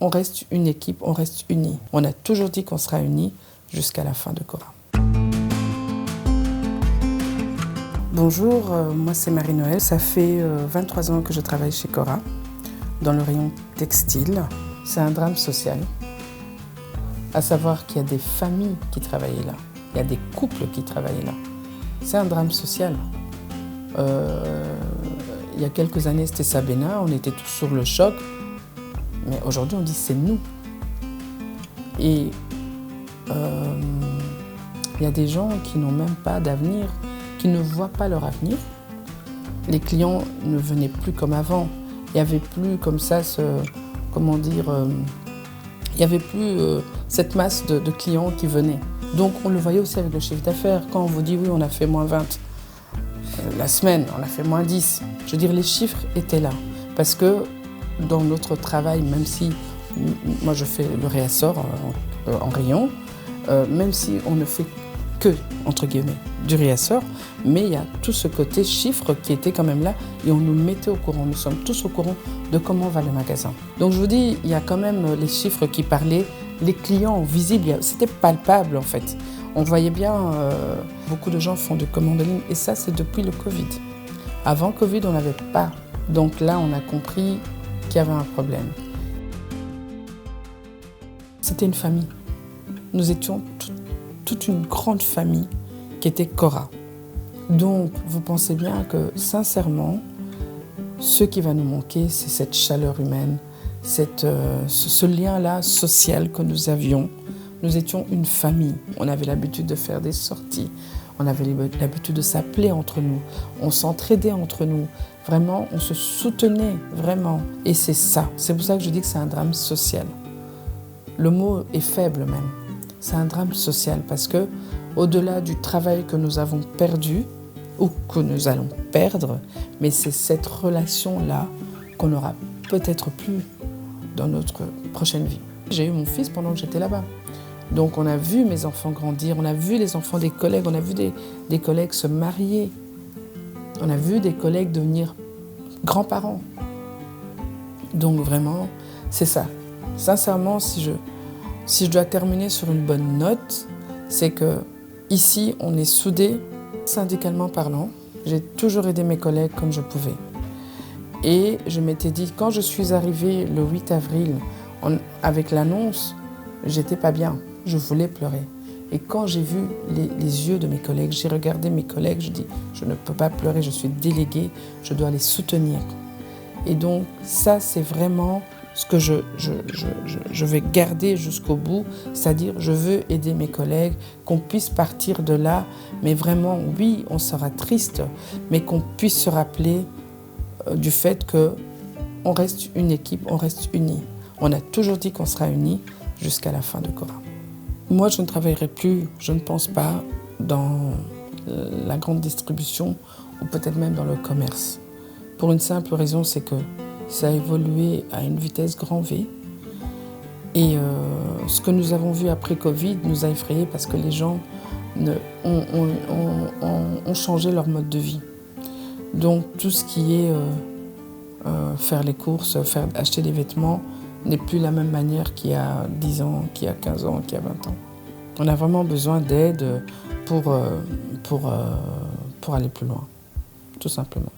on reste une équipe, on reste unis. On a toujours dit qu'on sera unis jusqu'à la fin de Cora. Bonjour, moi c'est Marie-Noël. Ça fait 23 ans que je travaille chez Cora, dans le rayon textile. C'est un drame social, à savoir qu'il y a des familles qui travaillaient là, il y a des couples qui travaillaient là. C'est un drame social. Il y a quelques années, c'était Sabena, on était tous sur le choc, mais aujourd'hui on dit c'est nous. Et il y a des gens qui n'ont même pas d'avenir, qui ne voient pas leur avenir. Les clients ne venaient plus comme avant. Il n'y avait plus comme ça il n'y avait plus cette masse de clients qui venaient. Donc on le voyait aussi avec le chiffre d'affaires. Quand on vous dit oui, on a fait moins 20, la semaine, on a fait moins 10. Je veux dire, les chiffres étaient là. Parce que dans notre travail, même si moi je fais le réassort en rayon, même si on ne fait que, entre guillemets, du réassort, mais il y a tout ce côté chiffre qui était quand même là et on nous mettait au courant. Nous sommes tous au courant de comment va le magasin. Donc je vous dis, il y a quand même les chiffres qui parlaient, les clients visibles, c'était palpable en fait. On voyait bien, beaucoup de gens font de commandes en ligne et ça c'est depuis le Covid. Avant Covid, on n'avait pas. Donc là, on a compris qu'il y avait un problème. C'était une famille. Nous étions toute une grande famille qui était Cora. Donc, vous pensez bien que, sincèrement, ce qui va nous manquer, c'est cette chaleur humaine, ce lien-là social que nous avions. Nous étions une famille. On avait l'habitude de faire des sorties. On avait l'habitude de s'appeler entre nous. On s'entraidait entre nous. Vraiment, on se soutenait, vraiment. Et c'est ça. C'est pour ça que je dis que c'est un drame social. Le mot est faible même. C'est un drame social parce que, au-delà du travail que nous avons perdu ou que nous allons perdre, mais c'est cette relation-là qu'on n'aura peut-être plus dans notre prochaine vie. J'ai eu mon fils pendant que j'étais là-bas. Donc on a vu mes enfants grandir, on a vu les enfants des collègues, on a vu des collègues se marier, on a vu des collègues devenir grands-parents. Donc vraiment, c'est ça. Sincèrement, si je dois terminer sur une bonne note, c'est que ici, on est soudés, syndicalement parlant. J'ai toujours aidé mes collègues comme je pouvais. Et je m'étais dit, quand je suis arrivée le 8 avril, avec l'annonce, j'étais pas bien. Je voulais pleurer. Et quand j'ai vu les yeux de mes collègues, j'ai regardé mes collègues, je dis, je ne peux pas pleurer, je suis déléguée, je dois les soutenir. Et donc, ça, c'est vraiment ce que je vais garder jusqu'au bout, c'est-à-dire je veux aider mes collègues, qu'on puisse partir de là, mais vraiment, oui, on sera triste, mais qu'on puisse se rappeler du fait qu'on reste une équipe, on reste unis. On a toujours dit qu'on sera unis jusqu'à la fin de Cora. Moi, je ne travaillerai plus, je ne pense pas, dans la grande distribution ou peut-être même dans le commerce. Pour une simple raison, c'est que ça a évolué à une vitesse grand V. Et ce que nous avons vu après Covid nous a effrayés parce que les gens ont changé leur mode de vie. Donc tout ce qui est faire les courses, acheter des vêtements n'est plus la même manière qu'il y a 10 ans, qu'il y a 15 ans, qu'il y a 20 ans. On a vraiment besoin d'aide pour aller plus loin, tout simplement.